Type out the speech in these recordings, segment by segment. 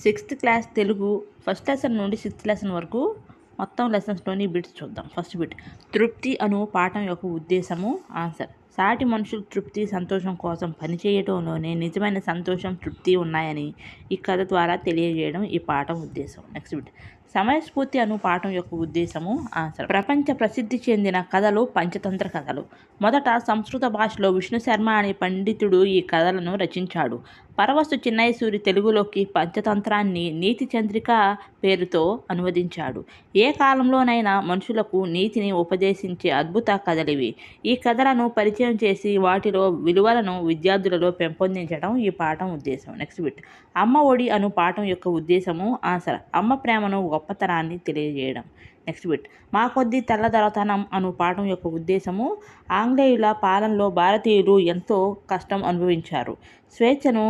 Sixth class Telugu first lesson నుండి sixth lesson వరకు మొత్తం లెసన్స్లోని బిట్స్ చూద్దాం. ఫస్ట్ బిట్, తృప్తి అను పాఠం యొక్క ఉద్దేశము. ఆన్సర్, సాటి మనుషులు తృప్తి సంతోషం కోసం పనిచేయడంలోనే నిజమైన సంతోషం తృప్తి ఉన్నాయని ఈ కథ ద్వారా తెలియజేయడం ఈ పాఠం ఉద్దేశం. నెక్స్ట్ బిట్, సమయస్ఫూర్తి అను పాఠం యొక్క ఉద్దేశము. ఆన్సర్, ప్రపంచ ప్రసిద్ధి చెందిన కథలు పంచతంత్ర కథలు. మొదట సంస్కృత భాషలో విష్ణు శర్మ అనే పండితుడు ఈ కథలను రచించాడు. పరవస్తు చిన్నయసూరి తెలుగులోకి పంచతంత్రాన్ని నీతి చంద్రిక పేరుతో అనువదించాడు. ఏ కాలంలోనైనా మనుషులకు నీతిని ఉపదేశించే అద్భుత కథలివి. ఈ కథలను పరిచయం చేసి వాటిలో విలువలను విద్యార్థులలో పెంపొందించడం ఈ పాఠం ఉద్దేశం. నెక్స్ట్ బిట్, అమ్మ ఒడి అను పాఠం యొక్క ఉద్దేశము. ఆన్సర్, అమ్మ ప్రేమను గొప్పతనాన్ని తెలియజేయడం. నెక్స్ట్ బిట్, మా కొద్ది తెల్లదొరతనం అను పాఠం యొక్క ఉద్దేశము. ఆంగ్లేయుల పాలనలో భారతీయులు ఎంతో కష్టం అనుభవించారు. స్వేచ్ఛను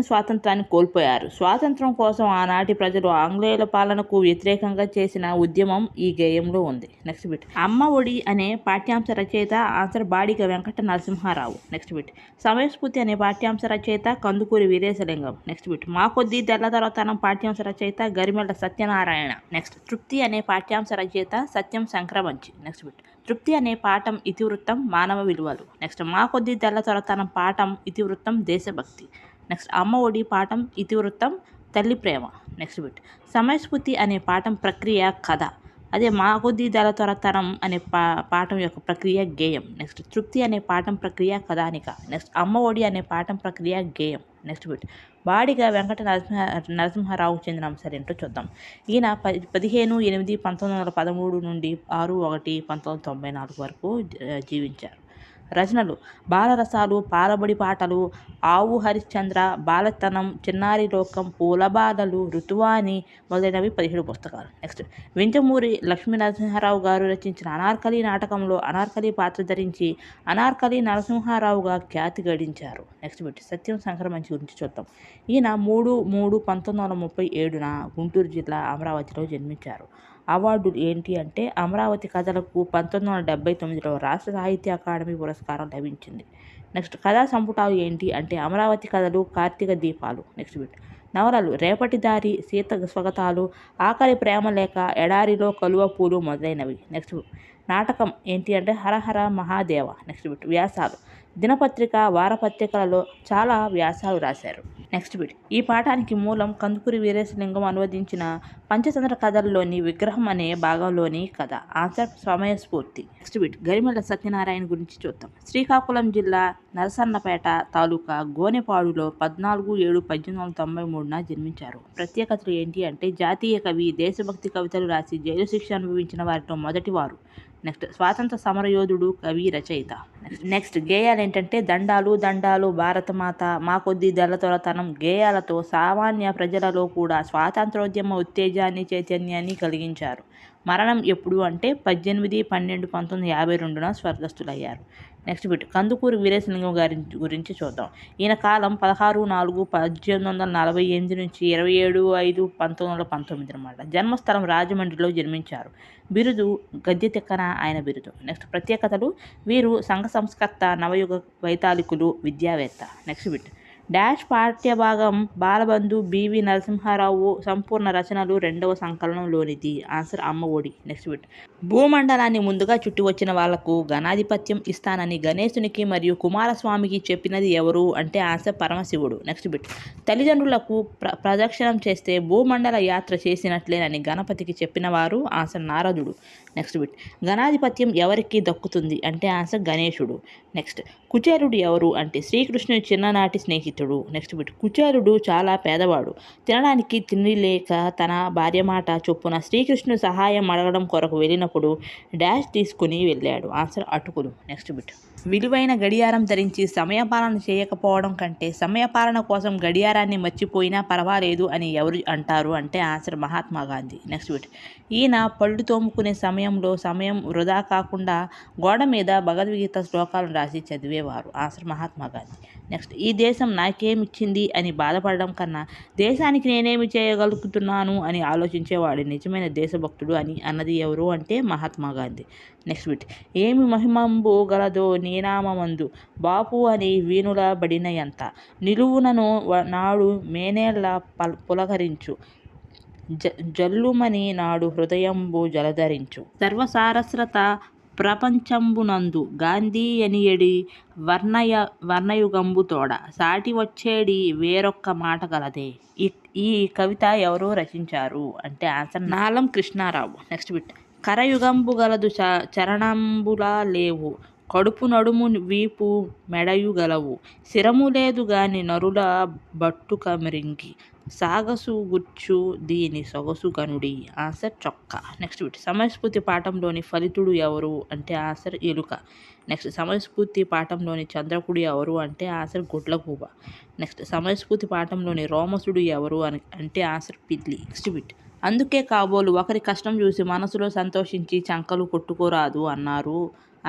స్వాతంత్రాన్ని కోల్పోయారు. స్వాతంత్రం కోసం ఆనాటి ప్రజలు ఆంగ్లేయుల పాలనకు వ్యతిరేకంగా చేసిన ఉద్యమం ఈ గేయంలో ఉంది. నెక్స్ట్ బిట్, అమ్మ ఒడి అనే పాఠ్యాంశ రచయిత. ఆన్సర్, బాడిగ వెంకట నరసింహారావు. నెక్స్ట్ బిట్, సమయస్ఫూర్తి అనే పాఠ్యాంశ రచయిత కందుకూరి వీరేశలింగం. నెక్స్ట్ బిట్, మా కొద్ది తెల్లదొరతనం పాఠ్యాంశ రచయిత గరిమెళ్ళ సత్యనారాయణ. నెక్స్ట్, తృప్తి అనే పాఠ్యాంశ రచయిత సత్యం శంకరమంచి. నెక్స్ట్ బిట్, తృప్తి అనే పాఠం ఇతివృత్తం మానవ విలువలు. నెక్స్ట్, మా కొద్ది తెల్లదొరతనం పాఠం ఇతివృత్తం దేశభక్తి. నెక్స్ట్, అమ్మ ఒడి పాఠం ఇతివృత్తం తల్లి ప్రేమ. నెక్స్ట్ బిట్, సమయస్ఫూర్తి అనే పాఠం ప్రక్రియ కథ. అదే మా కొద్ది తెల్లదొరతనం అనే పాఠం యొక్క ప్రక్రియ గేయం. నెక్స్ట్, తృప్తి అనే పాఠం ప్రక్రియ కథానిక. నెక్స్ట్, అమ్మ ఒడి అనే పాఠం ప్రక్రియ గేయం. నెక్స్ట్ బిట్, బాడిగ వెంకట నరసింహారావుకు చెందిన అంశాలు ఏంటో చూద్దాం. ఈయన 15/8/1913 నుండి 6/1/1994 వరకు జీవించారు. రచనలు: బాలరసాలు, పాలబడి పాటలు, ఆవు హరిశ్చంద్ర, బాలతనం, చిన్నారి లోకం, పూలబాలలు, ఋతువాని మొదలైనవి 17 పుస్తకాలు. నెక్స్ట్, వింజమూరి లక్ష్మీనరసింహారావు గారు రచించిన అనార్కలి నాటకంలో అనార్కలి పాత్ర ధరించి అనార్కలి నరసింహారావుగా ఖ్యాతి గడించారు. నెక్స్ట్ బిట్, సత్యం శంకరమంచి గురించి చూద్దాం. ఈయన 3/3/1937 గుంటూరు జిల్లా అమరావతిలో జన్మించారు. అవార్డులు ఏంటి అంటే, అమరావతి కథలకు 1979లో రాష్ట్ర సాహిత్య అకాడమీ పురస్కారం లభించింది. నెక్స్ట్, కథా సంపుటాలు ఏంటి అంటే, అమరావతి కథలు, కార్తీక దీపాలు. నెక్స్ట్ బిట్, నవలలు: రేపటి దారి, సీత స్వగతాలు, ఆకలి ప్రేమలేఖ, ఎడారిలో కలువ పూలు మొదలైనవి. నెక్స్ట్, నాటకం ఏంటి అంటే హరహర మహాదేవ. నెక్స్ట్ బిట్, వ్యాసాలు: దినపత్రిక, వారపత్రికలలో చాలా వ్యాసాలు రాశారు. నెక్స్ట్ బిట్, ఈ పాఠానికి మూలం కందుకూరి వీరేశలింగం అనువదించిన పంచతంత్ర కథల్లోని విగ్రహం అనే భాగంలోని కథ. ఆన్సర్, సమయస్ఫూర్తి. నెక్స్ట్ బిట్, గరిమెళ్ళ సత్యనారాయణ గురించి చూద్దాం. శ్రీకాకుళం జిల్లా నరసన్నపేట తాలూకా గోనెపాడులో 14/7/1893 జన్మించారు. ప్రత్యేకతలు ఏంటి అంటే, జాతీయ కవి, దేశభక్తి కవితలు రాసి జైలు శిక్ష అనుభవించిన వారిలో మొదటివారు. నెక్స్ట్, స్వాతంత్ర సమరయోధుడు, కవి, రచయిత. నెక్స్ట్, గేయాలు ఏంటంటే, దండాలు దండాలు, భారతమాత, మా కొద్ది తెల్లదొరతనం గేయాలతో సామాన్య ప్రజలలో కూడా స్వాతంత్రోద్యమ ఉత్తేజాన్ని, చైతన్యాన్ని కలిగించారు. మరణం ఎప్పుడు అంటే 18/12/1952 స్వర్గస్థులయ్యారు. నెక్స్ట్ బిట్, కందుకూరి వీరేశలింగం గారి గురించి చూద్దాం. ఈయన కాలం 16/4/1848 నుంచి 27/5/1919 అన్నమాట. జన్మస్థలం రాజమండ్రిలో జన్మించారు. బిరుదు గద్య తిక్కన ఆయన బిరుదు. నెక్స్ట్, ప్రత్యేకతలు: వీరు సంఘ సంస్కర్త, నవయుగ వైతాళికులు, విద్యావేత్త. నెక్స్ట్ బిట్, డాష్ పాఠ్యభాగం బాలబంధు బివి నరసింహారావు సంపూర్ణ రచనలు 2వ సంకలనంలోనిది. ఆన్సర్, అమ్మ ఒడి. నెక్స్ట్ బిట్, భూమండలాన్ని ముందుగా చుట్టి వచ్చిన వాళ్లకు ఘనాధిపత్యం ఇస్తానని గణేశునికి మరియు కుమారస్వామికి చెప్పినది ఎవరు అంటే, ఆన్సర్, పరమశివుడు. నెక్స్ట్ బిట్, తల్లిదండ్రులకు ప్రదక్షిణం చేస్తే భూమండల యాత్ర చేసినట్లేనని గణపతికి చెప్పినవారు. ఆన్సర్, నారదుడు. నెక్స్ట్ బిట్, ఘనాధిపత్యం ఎవరికి దక్కుతుంది అంటే, ఆన్సర్, గణేశుడు. నెక్స్ట్, కుచేలుడు ఎవరు అంటే, శ్రీకృష్ణుని చిన్ననాటి స్నేహితుడు. నెక్స్ట్ బిట్, కుచేలుడు చాలా పేదవాడు. తినడానికి తిండి లేక తన భార్య మాట చొప్పున శ్రీకృష్ణుడు సహాయం అడగడం కొరకు వెళ్ళినప్పుడు డాష్ తీసుకుని వెళ్ళాడు. ఆన్సర్, అటుకులు. నెక్స్ట్ బిట్, విలువైన గడియారం ధరించి సమయపాలన చేయకపోవడం కంటే సమయపాలన కోసం గడియారాన్ని మర్చిపోయినా పర్వాలేదు అని ఎవరు అంటారు అంటే, answer, Mahatma Gandhi. Next bit, ఈయన పళ్ళు తోముకునే సమయంలో సమయం వృధా కాకుండా గోడ మీద భగవద్గీత శ్లోకాలను రాసి చదివేవారు. ఆన్సర్, మహాత్మా గాంధీ. నెక్స్ట్ ఈ దేశం నాకేమిచ్చింది అని బాధపడడం కన్నా దేశానికి నేనేమి చేయగలుగుతున్నాను అని ఆలోచించేవాడు నిజమైన దేశభక్తుడు అని అన్నది ఎవరు అంటే మహాత్మా గాంధీ. నెక్స్ట్ బిట్, ఏమి మహిమంబు గలదో నీనామందు బాపు అని వీణుల బడిన ఎంత నిలువునను నాడు మేనేళ్ళ పులకరించు జల్లుమని నాడు హృదయంబు జలధరించు సర్వసారస్రత ప్రపంచంబునందు గాంధీ ఎనియడి వర్ణయుగంబు తోడ సాటి వచ్చేడి వేరొక్క మాట గలదే. ఈ కవిత ఎవరు రచించారు అంటే ఆన్సర్ నాలం కృష్ణారావు. నెక్స్ట్ బిట్, కరయుగంబు గలదు చరణంబులా లేవు కడుపు నడుము వీపు మెడయు గలవు శిరము లేదు గాని నరుల బట్టుక మరింగి సాగసు గుర్చు దీని సొగసు గనుడి. ఆన్సర్ చొక్కా. నెక్స్ట్ బిట్, సమయస్ఫూర్తి పాఠంలోని ఫలితుడు ఎవరు అంటే ఆన్సర్ ఎలుక. నెక్స్ట్ సమయస్ఫూర్తి పాఠంలోని చంద్రకుడు ఎవరు అంటే ఆన్సర్ గుడ్లగూబ. నెక్స్ట్ సమయస్ఫూర్తి పాఠంలోని రోమసుడు ఎవరు అంటే ఆన్సర్ పిల్లి. నెక్స్ట్ బిట్, అందుకే కాబోలు ఒకరి కష్టం చూసి మనసులో సంతోషించి చంకలు కొట్టుకోరాదు అన్నారు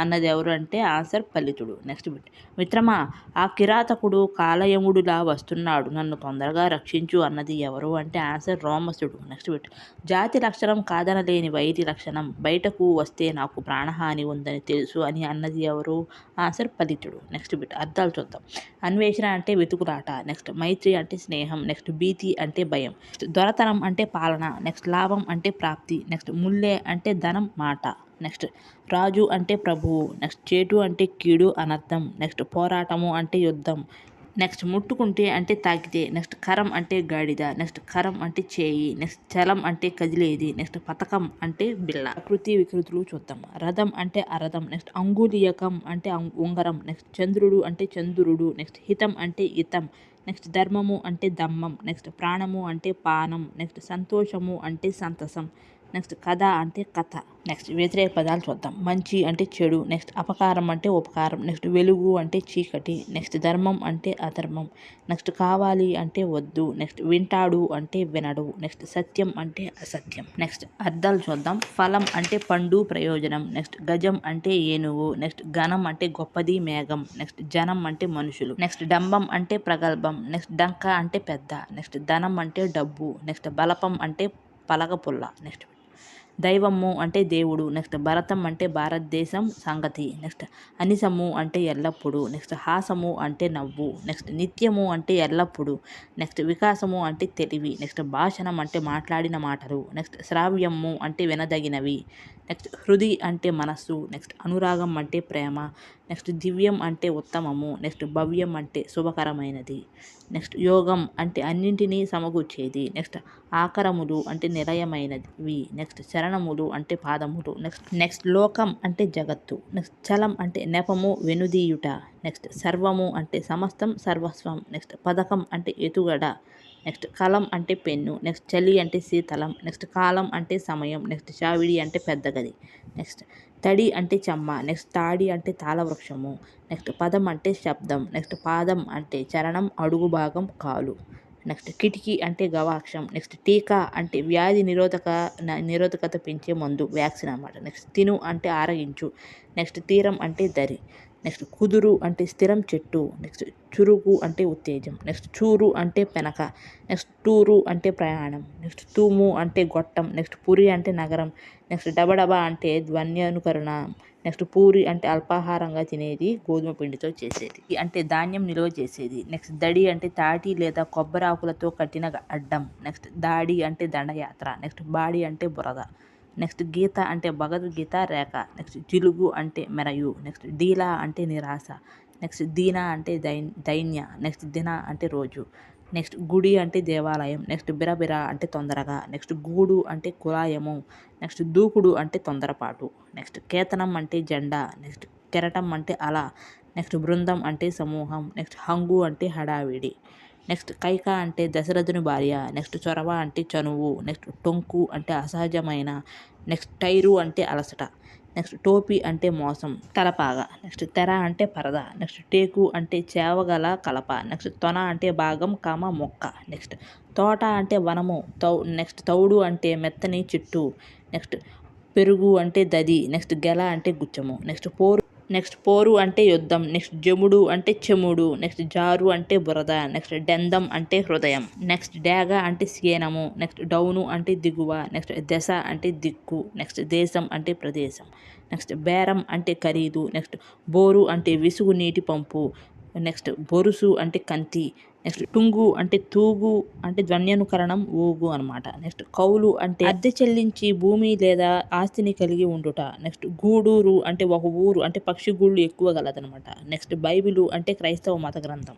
అన్నది ఎవరు అంటే ఆన్సర్ ఫలితుడు. నెక్స్ట్ బిట్, మిత్రమా ఆ కిరాతకుడు కాలయముడులా వస్తున్నాడు నన్ను తొందరగా రక్షించు అన్నది ఎవరు అంటే ఆన్సర్ రోమసుడు. నెక్స్ట్ బిట్, జాతి లక్షణం కాదనలేని వైరి లక్షణం బయటకు వస్తే నాకు ప్రాణహాని ఉందని తెలుసు అని అన్నది ఎవరు ఆన్సర్ ఫలితుడు. నెక్స్ట్ బిట్, అర్థాలు చూద్దాం. అన్వేషణ అంటే వెతుకులాట. నెక్స్ట్ మైత్రి అంటే స్నేహం. నెక్స్ట్ భీతి అంటే భయం. దొరతనం అంటే పాలన. నెక్స్ట్ లాభం అంటే ప్రాప్తి. నెక్స్ట్ ముల్లే అంటే ధనం మాట. నెక్స్ట్ రాజు అంటే ప్రభువు. నెక్స్ట్ చేటు అంటే కీడు అనర్థం. నెక్స్ట్ పోరాటము అంటే యుద్ధం. నెక్స్ట్ ముట్టుకుంటే అంటే తాకితే. నెక్స్ట్ కరం అంటే గాడిద. నెక్స్ట్ కరం అంటే చేయి. నెక్స్ట్ చలం అంటే కదిలేది. నెక్స్ట్ పథకం అంటే బిళ్ళ. ప్రకృతి వికృతులు చూద్దాం. రథం అంటే అరథం. నెక్స్ట్ అంగుళీయకం అంటే ఉంగరం. నెక్స్ట్ చంద్రుడు అంటే చంద్రుడు. నెక్స్ట్ హితం అంటే హితం. నెక్స్ట్ ధర్మము అంటే దమ్మం. నెక్స్ట్ ప్రాణము అంటే పానం. నెక్స్ట్ సంతోషము అంటే సంతసం. నెక్స్ట్ కథ అంటే కథ. నెక్స్ట్ వ్యతిరేక పదాలు చూద్దాం. మంచి అంటే చెడు. నెక్స్ట్ అపకారం అంటే ఉపకారం. నెక్స్ట్ వెలుగు అంటే చీకటి. నెక్స్ట్ ధర్మం అంటే అధర్మం. నెక్స్ట్ కావాలి అంటే వద్దు. నెక్స్ట్ వింటాడు అంటే వినడు. నెక్స్ట్ సత్యం అంటే అసత్యం. నెక్స్ట్ అర్థాలు చూద్దాం. ఫలం అంటే పండు ప్రయోజనం. నెక్స్ట్ గజం అంటే ఏనుగు. నెక్స్ట్ ఘనం అంటే గొప్పది మేఘం. నెక్స్ట్ జనం అంటే మనుషులు. నెక్స్ట్ డంబం అంటే ప్రగల్భం. నెక్స్ట్ డంక అంటే పెద్ద. నెక్స్ట్ ధనం అంటే డబ్బు. నెక్స్ట్ బలపం అంటే పలక పుల్ల. నెక్స్ట్ దైవము అంటే దేవుడు. నెక్స్ట్ భరతం అంటే భారతదేశం సంగతి. నెక్స్ట్ అనిసము అంటే ఎల్లప్పుడూ. నెక్స్ట్ హాసము అంటే నవ్వు. నెక్స్ట్ నిత్యము అంటే ఎల్లప్పుడూ. నెక్స్ట్ వికాసము అంటే తెలివి. నెక్స్ట్ భాషణం అంటే మాట్లాడిన మాటలు. నెక్స్ట్ శ్రావ్యము అంటే వినదగినవి. నెక్స్ట్ హృది అంటే మనస్సు. నెక్స్ట్ అనురాగం అంటే ప్రేమ. నెక్స్ట్ దివ్యం అంటే ఉత్తమము. నెక్స్ట్ భవ్యం అంటే శుభకరమైనది. నెక్స్ట్ యోగం అంటే అన్నింటినీ సమకూర్చేది. నెక్స్ట్ ఆకరములు అంటే నిలయమైనవి. నెక్స్ట్ చరణములు అంటే పాదములు. నెక్స్ట్ లోకం అంటే జగత్తు. నెక్స్ట్ చలం అంటే నెపము వెనుదీయుట. నెక్స్ట్ సర్వము అంటే సమస్తం సర్వస్వం. నెక్స్ట్ పథకం అంటే ఎతుగడ. నెక్స్ట్ కలం అంటే పెన్ను. నెక్స్ట్ చలి అంటే శీతలం. నెక్స్ట్ కాలం అంటే సమయం. నెక్స్ట్ చావిడి అంటే పెద్ద గది. నెక్స్ట్ తడి అంటే చెమ్మ. నెక్స్ట్ తాడి అంటే తాళవృక్షము. నెక్స్ట్ పదం అంటే శబ్దం. నెక్స్ట్ పాదం అంటే చరణం అడుగు భాగం కాలు. నెక్స్ట్ కిటికీ అంటే గవాక్షం. నెక్స్ట్ టీకా అంటే వ్యాధి నిరోధకత పెంచే మందు వ్యాక్సిన్ అన్నమాట. నెక్స్ట్ తిను అంటే ఆరగించు. నెక్స్ట్ తీరం అంటే దరి. నెక్స్ట్ కుదురు అంటే స్థిరం చెట్టు. నెక్స్ట్ చురుకు అంటే ఉత్తేజం. నెక్స్ట్ చూరు అంటే పెనక. నెక్స్ట్ టూరు అంటే ప్రయాణం. నెక్స్ట్ తూము అంటే గొట్టం. నెక్స్ట్ పురి అంటే నగరం. నెక్స్ట్ డబడబా అంటే ధ్వన్యానుకరణ. నెక్స్ట్ పూరి అంటే అల్పాహారంగా తినేది గోధుమ పిండితో చేసేది అంటే ధాన్యం నిల్వ చేసేది. నెక్స్ట్ దడి అంటే తాటి లేదా కొబ్బరి ఆకులతో కట్టిన అడ్డం. నెక్స్ట్ దాడి అంటే దండయాత్ర. నెక్స్ట్ బాడి అంటే బురద. నెక్స్ట్ గీత అంటే భగవద్గీత రేఖ. నెక్స్ట్ జిలుగు అంటే మెరయు. నెక్స్ట్ డీలా అంటే నిరాశ. నెక్స్ట్ దీన అంటే దైన్య. నెక్స్ట్ దిన అంటే రోజు. నెక్స్ట్ గుడి అంటే దేవాలయం. నెక్స్ట్ బిరబిర అంటే తొందరగా. నెక్స్ట్ గూడు అంటే కులాయము. నెక్స్ట్ దూకుడు అంటే తొందరపాటు. నెక్స్ట్ కేతనం అంటే జెండా. నెక్స్ట్ కెరటం అంటే అల. నెక్స్ట్ బృందం అంటే సమూహం. నెక్స్ట్ హంగు అంటే హడావిడి. నెక్స్ట్ కైక అంటే దశరథుని భార్య. నెక్స్ట్ చొరవ అంటే చనువు. నెక్స్ట్ టొంకు అంటే అసహజమైన. నెక్స్ట్ టైరు అంటే అలసట. నెక్స్ట్ టోపీ అంటే మోసం తలపాగా. నెక్స్ట్ తెర అంటే పరద. నెక్స్ట్ టేకు అంటే చేవగల కలప. నెక్స్ట్ తొన అంటే భాగం మొక్క. నెక్స్ట్ తోట అంటే వనము. నెక్స్ట్ తౌడు అంటే మెత్తని చెట్టు. నెక్స్ట్ పెరుగు అంటే దది. నెక్స్ట్ గెల అంటే గుచ్చము. నెక్స్ట్ పోరు నెక్స్ట్ పోరు అంటే యుద్ధం, నెక్స్ట్ జముడు అంటే చెముడు, నెక్స్ట్ జారు అంటే బురద, నెక్స్ట్ డెందం అంటే హృదయం, నెక్స్ట్ డేగ అంటే సేనము, నెక్స్ట్ డౌను అంటే దిగువ, నెక్స్ట్ దశ అంటే దిక్కు, నెక్స్ట్ దేశం అంటే ప్రదేశం, నెక్స్ట్ బేరం అంటే ఖరీదు, నెక్స్ట్ బోరు అంటే విసుగు నీటి పంపు, నెక్స్ట్ బొరుసు అంటే కంతి, నెక్స్ట్ టుంగు అంటే తూగు అంటే ధ్వన్యనుకరణం ఊగు అనమాట. నెక్స్ట్ కౌలు అంటే అద్దె చెల్లించి భూమి లేదా ఆస్తిని కలిగి ఉండుట. నెక్స్ట్ గూడూరు అంటే ఒక ఊరు అంటే పక్షి గూళ్ళు ఎక్కువ గలదనమాట. నెక్స్ట్ బైబిలు అంటే క్రైస్తవ మత గ్రంథం.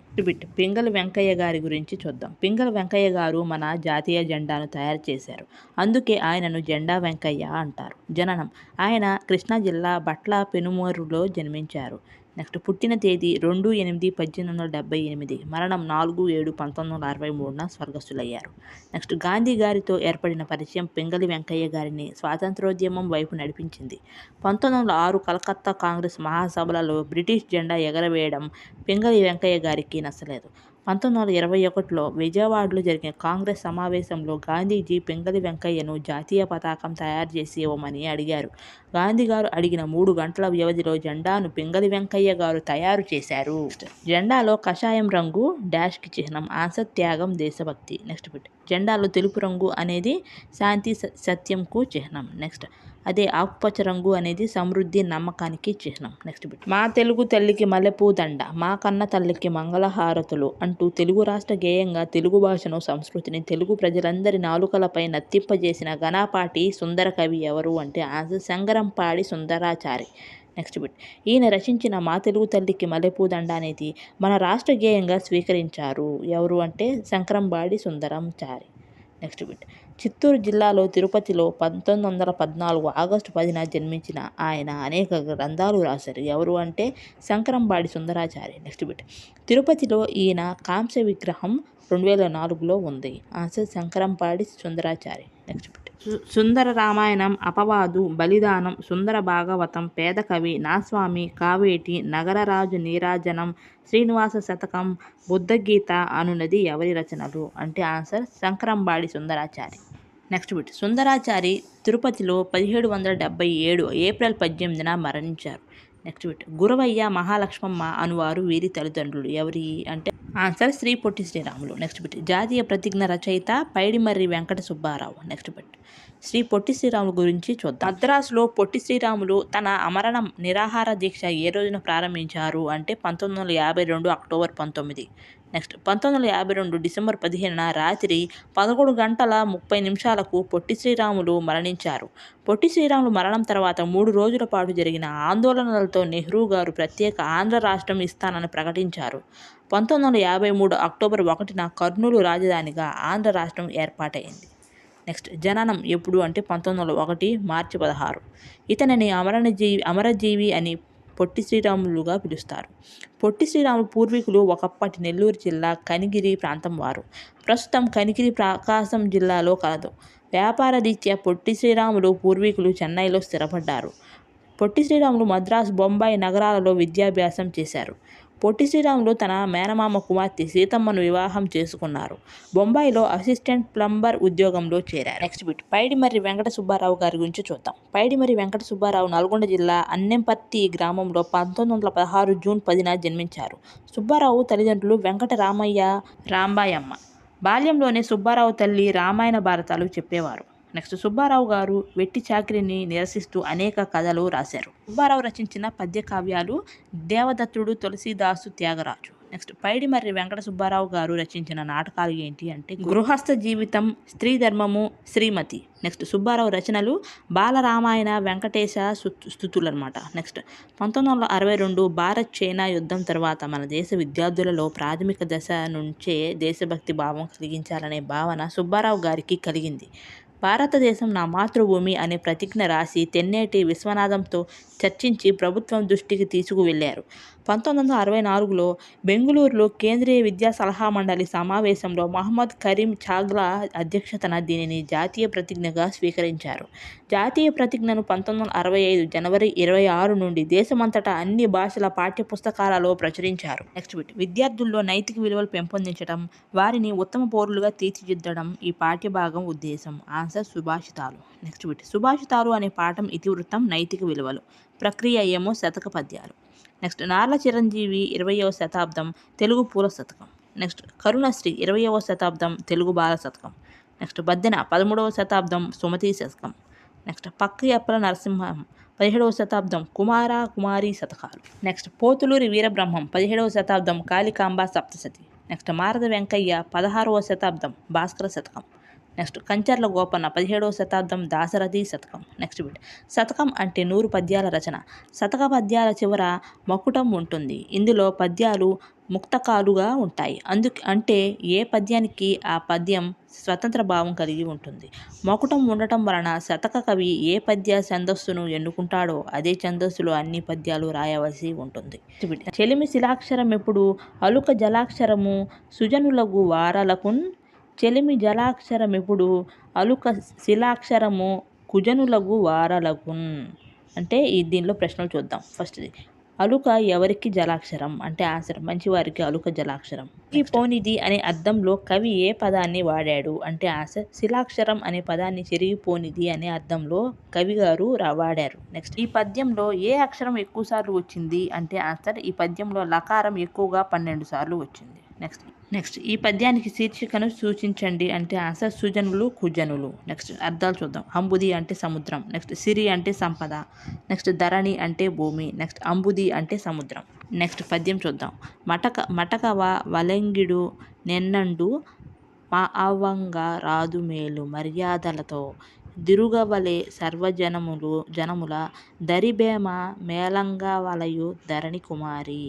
పింగళి వెంకయ్య గారి గురించి చూద్దాం. పింగళి వెంకయ్య గారు మన జాతీయ జెండాను తయారు చేశారు. అందుకే ఆయనను జెండా వెంకయ్య అంటారు. జననం: ఆయన కృష్ణా జిల్లా బట్ల పెనుమూరులో జన్మించారు. నెక్స్ట్ పుట్టిన తేదీ 2/8/1878, మరణం 4/7/1963 స్వర్గస్థులయ్యారు. నెక్స్ట్ గాంధీ గారితో ఏర్పడిన పరిచయం పింగళి వెంకయ్య గారిని స్వాతంత్రోద్యమం వైపు నడిపించింది. 1906 కలకత్తా కాంగ్రెస్ మహాసభలలో బ్రిటిష్ జెండా ఎగరవేయడం పింగళి వెంకయ్య గారికి నచ్చలేదు. 1921లో విజయవాడలో జరిగిన కాంగ్రెస్ సమావేశంలో గాంధీజీ పింగళి వెంకయ్యను జాతీయ పతాకం తయారు చేసి ఇవ్వమని అడిగారు. గాంధీ గారు అడిగిన 3 గంటల వ్యవధిలో జెండాను పింగళి వెంకయ్య గారు తయారు చేశారు. జెండాలో కషాయం రంగు డాష్కి చిహ్నం. ఆన్సర్ త్యాగం, దేశభక్తి. నెక్స్ట్ జెండాలో తెలుపు రంగు అనేది శాంతి సత్యంకు చిహ్నం. నెక్స్ట్ అదే ఆకుపచ్చ రంగు అనేది సమృద్ధి, నమ్మకానికి చిహ్నం. నెక్స్ట్ మా తెలుగు తల్లికి మల్లెపూ దండ, మా కన్న తల్లికి మంగళహారతులు అంటూ తెలుగు రాష్ట్ర గేయంగా తెలుగు భాషను, సంస్కృతిని తెలుగు ప్రజలందరి నాలుకలపై నత్తింపజేసిన ఘనపాటి సుందర కవి ఎవరు అంటే ఆన్సర్ శంకరంపాడి సుందరాచారి. నెక్స్ట్ ఈయన రచించిన మా తెలుగు తల్లికి మల్లెపూ దండ అనేది మన రాష్ట్ర గేయంగా స్వీకరించారు. ఎవరు అంటే శంకరంపాడి సుందరాచారి. నెక్స్ట్ చిత్తూరు జిల్లాలో తిరుపతిలో 1914 ఆగస్టు 10న జన్మించిన ఆయన అనేక గ్రంథాలు రాశారు. ఎవరు అంటే శంకరంపాడి సుందరాచారి. నెక్స్ట్ తిరుపతిలో ఈయన కాంస్య విగ్రహం 2004లో ఉంది. ఆన్సర్ శంకరంపాడి సుందరాచారి. నెక్స్ట్ సుందర రామాయణం, అపవాదు, బలిదానం, సుందర భాగవతం, పేద కవి, నాస్వామి, కావేటి, నగరరాజు నీరాజనం, శ్రీనివాస శతకం, బుద్ధగీత అనున్నది ఎవరి రచనలు అంటే ఆన్సర్ శంకరంపాడి సుందరాచారి. నెక్స్ట్ సుందరాచారి తిరుపతిలో 1777 ఏప్రిల్ 18న మరణించారు. నెక్స్ట్ గురవయ్య, మహాలక్ష్మమ్మ అనువారు వీరి తల్లిదండ్రులు. ఎవరి అంటే ఆన్సర్ శ్రీ పొట్టి శ్రీరాములు. నెక్స్ట్ జాతీయ ప్రతిజ్ఞ రచయిత పైడిమర్రి వెంకట సుబ్బారావు. నెక్స్ట్ శ్రీ పొట్టి శ్రీరాములు గురించి చూద్దాం. మద్రాసులో పొట్టి శ్రీరాములు తన అమరణ నిరాహార దీక్ష ఏ రోజున ప్రారంభించారు అంటే 1952 అక్టోబర్ 19. నెక్స్ట్ 1952 డిసెంబర్ 15న రాత్రి 11:30 పొట్టి శ్రీరాములు మరణించారు. పొట్టి శ్రీరాములు మరణం తర్వాత 3 రోజుల పాటు జరిగిన ఆందోళనలతో నెహ్రూ గారు ప్రత్యేక ఆంధ్ర రాష్ట్రం ఇస్తానని ప్రకటించారు. 1953 అక్టోబర్ 1న కర్నూలు రాజధానిగా ఆంధ్ర రాష్ట్రం ఏర్పాటైంది. నెక్స్ట్ జననం ఎప్పుడు అంటే 1901 మార్చి 16. ఇతనిని అమరజీవి అని పొట్టి శ్రీరాములుగా పిలుస్తారు. పొట్టి శ్రీరాములు పూర్వీకులు ఒకప్పటి నెల్లూరు జిల్లా కనిగిరి ప్రాంతం వారు. ప్రస్తుతం కనిగిరి ప్రకాశం జిల్లాలో కలదు. వ్యాపార రీత్యా పొట్టి శ్రీరాములు పూర్వీకులు చెన్నైలో స్థిరపడ్డారు. పొట్టి శ్రీరాములు మద్రాసు, బొంబాయి నగరాలలో విద్యాభ్యాసం చేశారు. పొట్టి శ్రీరాములు తన మేనమామ కుమార్తె సీతమ్మను వివాహం చేసుకున్నారు. బొంబాయిలో అసిస్టెంట్ ప్లంబర్ ఉద్యోగంలో చేరారు. నెక్స్ట్ పైడిమర్రి వెంకట సుబ్బారావు గారి గురించి చూద్దాం. పైడిమర్రి వెంకట సుబ్బారావు నల్గొండ జిల్లా అన్నెంపర్తి గ్రామంలో 1916 జూన్ 10న జన్మించారు. సుబ్బారావు తల్లిదండ్రులు వెంకట రామయ్య, రాంబాయమ్మ. బాల్యంలోనే సుబ్బారావు తల్లి రామాయణ భారతాలు చెప్పేవారు. నెక్స్ట్ సుబ్బారావు గారు వెట్టి చాకిరిని నిరసిస్తూ అనేక కథలు రాశారు. సుబ్బారావు రచించిన పద్య కావ్యాలు దేవదత్తుడు, తులసీదాసు, త్యాగరాజు. నెక్స్ట్ పైడిమర్రి వెంకట సుబ్బారావు గారు రచించిన నాటకాలు ఏంటి అంటే గృహస్థ జీవితం, స్త్రీ ధర్మము, శ్రీమతి. నెక్స్ట్ సుబ్బారావు రచనలు బాలరామాయణ, వెంకటేశ స్తుతులు అనమాట. నెక్స్ట్ 1962 భారత్ చైనా యుద్ధం తర్వాత మన దేశ విద్యార్థులలో ప్రాథమిక దశ నుంచే దేశభక్తి భావం కలిగించాలనే భావన సుబ్బారావు గారికి కలిగింది. భారతదేశం నా మాతృభూమి అనే ప్రతిజ్ఞ రాసి తెన్నేటి విశ్వనాథంతో చర్చించి ప్రభుత్వం దృష్టికి తీసుకువెళ్లారు. 1964లో బెంగుళూరులో కేంద్రీయ విద్యా సలహా మండలి సమావేశంలో మహమ్మద్ కరీం చాగ్లా అధ్యక్షతన దీనిని జాతీయ ప్రతిజ్ఞగా స్వీకరించారు. జాతీయ ప్రతిజ్ఞను 1965 జనవరి 26 నుండి దేశమంతటా అన్ని భాషల పాఠ్యపుస్తకాలలో ప్రచురించారు. నెక్స్ట్ విద్యార్థుల్లో నైతిక విలువలు పెంపొందించడం, వారిని ఉత్తమ పౌరులుగా తీర్చిదిద్దడం ఈ పాఠ్యభాగం ఉద్దేశం. ఆన్సర్ ఆన్సర్ సుభాషితాలు. నెక్స్ట్ బిట్ సుభాషితాలు అనే పాఠం ఇతివృత్తం నైతిక విలువలు. ప్రక్రియ ఏమో శతక పద్యాలు. నెక్స్ట్ నార్ల చిరంజీవి 20వ శతాబ్దం తెలుగు పూల శతకం. నెక్స్ట్ కరుణశ్రీ 20వ శతాబ్దం తెలుగు బాల శతకం. నెక్స్ట్ బద్దెన 13వ శతాబ్దం సుమతి శతకం. నెక్స్ట్ పక్కి అప్పల నరసింహం 17వ శతాబ్దం కుమార కుమారి శతకాలు. నెక్స్ట్ పోతులూరి వీరబ్రహ్మం 17వ శతాబ్దం కాళికాంబ సప్తశతి. నెక్స్ట్ మారద వెంకయ్య 16వ శతాబ్దం భాస్కర శతకం. నెక్స్ట్ కంచర్ల గోపన్న 17వ శతాబ్దం దాశరథి శతకం. నెక్స్ట్ బిట్ శతకం అంటే 100 పద్యాల రచన. శతక పద్యాల చివర మకుటం ఉంటుంది. ఇందులో పద్యాలు ముక్తకాలుగా ఉంటాయి. అంటే ఏ పద్యానికి ఆ పద్యం స్వతంత్ర భావం కలిగి ఉంటుంది. మకుటం ఉండటం వలన శతక కవి ఏ పద్య ఛందస్సును ఎన్నుకుంటాడో అదే ఛందస్సులో అన్ని పద్యాలు రాయవలసి ఉంటుంది. చెలిమి శిలాక్షరం ఎప్పుడు అలుక జలాక్షరము సుజనులగు వారలకున్. చెలిమి జలాక్షరమెప్పుడు అలుక శిలాక్షరము కుజనులగు వారలకున్. అంటే దీనిలో ప్రశ్నలు చూద్దాం. ఫస్ట్ది అలుక ఎవరికి జలాక్షరం అంటే ఆన్సర్ మంచివారికి అలుక జలాక్షరం. ఈ పోనిది అనే అర్థంలో కవి ఏ పదాన్ని వాడాడు అంటే ఆన్సర్ శిలాక్షరం అనే పదాన్ని చెరిగిపోనిది అనే అర్థంలో కవి గారు వాడారు. నెక్స్ట్ ఈ పద్యంలో ఏ అక్షరం ఎక్కువ సార్లు వచ్చింది అంటే ఆన్సర్ ఈ పద్యంలో లకారం ఎక్కువగా 12 సార్లు వచ్చింది. నెక్స్ట్ ఈ పద్యానికి శీర్షికను సూచించండి అంటే ఆన్సర్ సుజనులు కుజనులు. నెక్స్ట్ అర్థాలు చూద్దాం. అంబుది అంటే సముద్రం. నెక్స్ట్ సిరి అంటే సంపద. నెక్స్ట్ ధరణి అంటే భూమి. నెక్స్ట్ అంబుది అంటే సముద్రం. నెక్స్ట్ పద్యం చూద్దాం. మటకవ వలంగిడు నెన్నండు మా అవ్వంగ రాదు మేలు మర్యాదలతో దిరుగవలే జనముల దరిబేమ మేలంగా వలయు ధరణి కుమారి.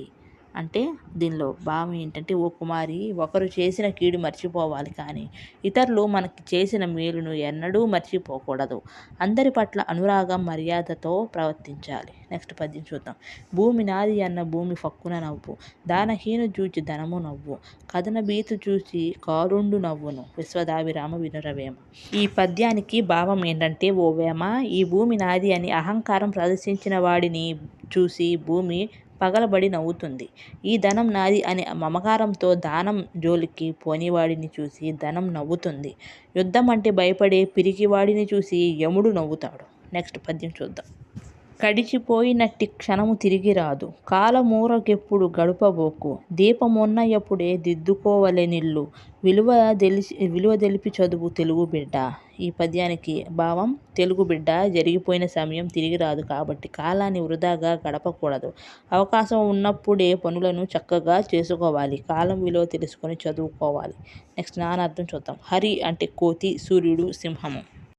అంటే దీనిలో భావం ఏంటంటే ఓ కుమారి ఒకరు చేసిన కీడు మర్చిపోవాలి కానీ ఇతరులు మనకి చేసిన మేలును ఎన్నడూ మర్చిపోకూడదు. అందరి పట్ల అనురాగం మర్యాదతో ప్రవర్తించాలి. నెక్స్ట్ పద్యం చూద్దాం. భూమి నాది అన్న భూమి ఫక్కున నవ్వు దానహీను చూచి ధనము నవ్వు కథన బీతు చూసి కారుండు నవ్వును విశ్వదాభిరామ వినురవేమ. ఈ పద్యానికి భావం ఏంటంటే ఓ వేమ ఈ భూమి నాది అని అహంకారం ప్రదర్శించిన వాడిని చూసి భూమి పగలబడి నవ్వుతుంది. ఈ ధనం నాది అనే మమకారంతో దానం జోలికి పోనివాడిని చూసి ధనం నవ్వుతుంది. యుద్ధం అంటే భయపడే పిరికివాడిని చూసి యముడు నవ్వుతాడు. నెక్స్ట్ పద్యం చూద్దాం. కడిచిపోయినట్టి క్షణము తిరిగి రాదు కాలమూరకెప్పుడు గడుపబోకు దీపమున్నయప్పుడే దిద్దుకోవలె నిల్లు విలువ తెలిపి చదువు తెలుగు బిడ్డ. ఈ పద్యానికి భావం తెలుగు బిడ్డ జరిగిపోయిన సమయం తిరిగి రాదు కాబట్టి కాలాన్ని వృధాగా గడపకూడదు. అవకాశం ఉన్నప్పుడే పనులను చక్కగా చేసుకోవాలి. కాలం విలువ తెలుసుకొని చదువుకోవాలి. నెక్స్ట్ నానార్థం చూద్దాం. హరి అంటే కోతి సూర్యుడు సింహము.